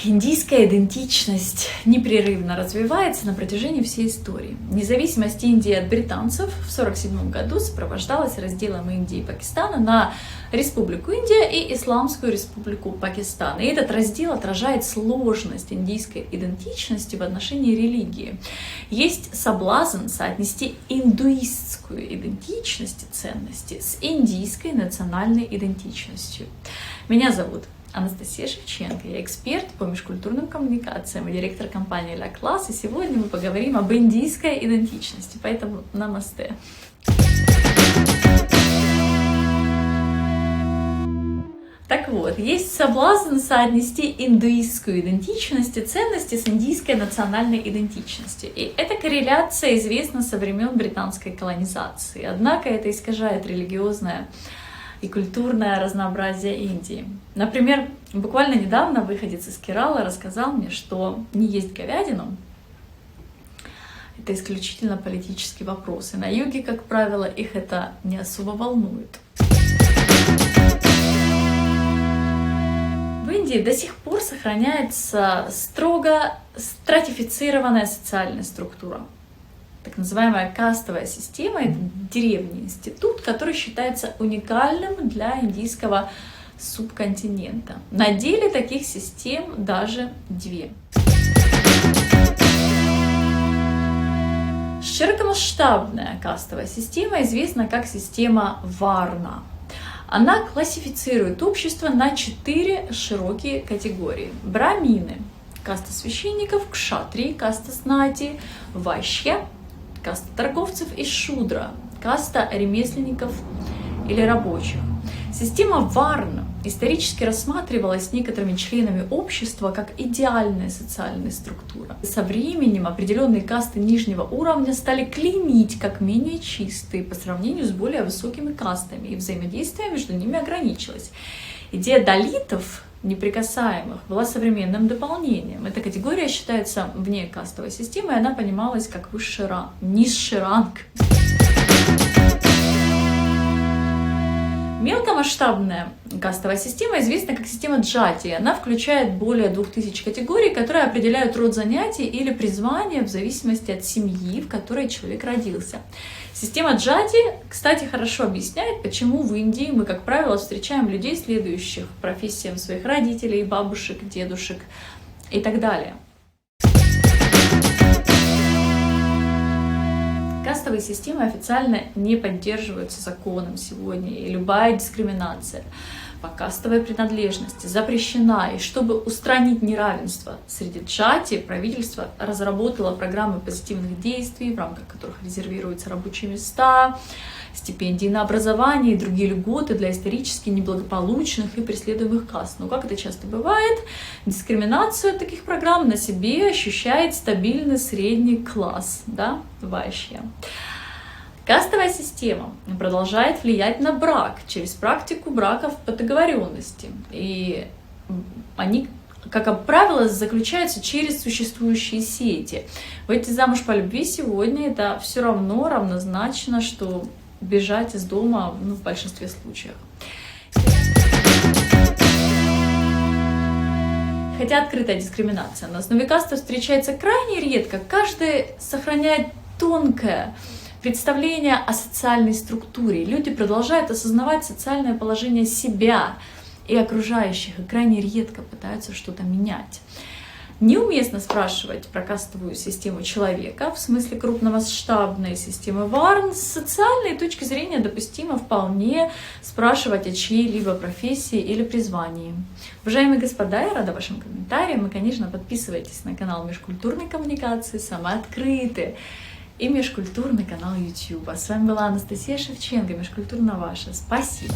Индийская идентичность непрерывно развивается на протяжении всей истории. Независимость Индии от британцев в 1947 году сопровождалась разделом Индии и Пакистана на Республику Индия и Исламскую Республику Пакистан. И этот раздел отражает сложность индийской идентичности в отношении религии. Есть соблазн соотнести индуистскую идентичность и ценности с индийской национальной идентичностью. Меня зовут Анастасия Шевченко, я эксперт по межкультурным коммуникациям и директор компании La Class, и сегодня мы поговорим об индийской идентичности, поэтому намасте. Так вот, есть соблазн соотнести индуистскую идентичность и ценности с индийской национальной идентичностью. И эта корреляция известна со времен британской колонизации, однако это искажает религиозное и культурное разнообразие Индии. Например, буквально недавно выходец из Кералы рассказал мне, что не есть говядину — это исключительно политический вопрос. И на юге, как правило, их это не особо волнует. В Индии до сих пор сохраняется строго стратифицированная социальная структура. Так называемая кастовая система — это древний институт, который считается уникальным для индийского субконтинента. На деле таких систем даже две. Широкомасштабная кастовая система известна как система Варна. Она классифицирует общество на 4 широкие категории. Брамины — каста священников, кшатрии — каста знати, вайшья — каста торговцев, и шудра — каста ремесленников или рабочих. Система Варна исторически рассматривалась некоторыми членами общества как идеальная социальная структура. Со временем определенные касты нижнего уровня стали клеймить как менее чистые по сравнению с более высокими кастами, и взаимодействие между ними ограничилось. Идея далитов, неприкасаемых, была современным дополнением. Эта категория считается вне кастовой системы, и она понималась как высший ранг, низший ранг. Мелкомасштабная кастовая система известна как система джати. Она включает более 2000 категорий, которые определяют род занятий или призвания в зависимости от семьи, в которой человек родился. Система джати, кстати, хорошо объясняет, почему в Индии мы, как правило, встречаем людей, следующих профессиям своих родителей, бабушек, дедушек и так далее. Кастовые системы официально не поддерживаются законом сегодня, и любая дискриминация по кастовой принадлежности запрещена. И чтобы устранить неравенство среди джати, правительство разработало программы позитивных действий, в рамках которых резервируются рабочие места, стипендии на образование и другие льготы для исторически неблагополучных и преследуемых каст. Но, как это часто бывает, дискриминацию таких программ на себе ощущает стабильный средний класс, да, вайшья. Кастовая система продолжает влиять на брак через практику браков по договоренности. И они, как правило, заключаются через существующие сети. Выйти замуж по любви сегодня — это все равно равнозначно, что бежать из дома, в большинстве случаев. Хотя открытая дискриминация на основе касты встречается крайне редко, каждый сохраняет тонкое представление о социальной структуре. Люди продолжают осознавать социальное положение себя и окружающих, и крайне редко пытаются что-то менять. Неуместно спрашивать про кастовую систему человека, в смысле крупномасштабной системы Варн. С социальной точки зрения допустимо вполне спрашивать о чьей-либо профессии или призвании. Уважаемые господа, я рада вашим комментариям. И, конечно, подписывайтесь на канал Межкультурной коммуникации, самый открытый и межкультурный канал YouTube. А с вами была Анастасия Шевченко, Межкультурно ваша. Спасибо!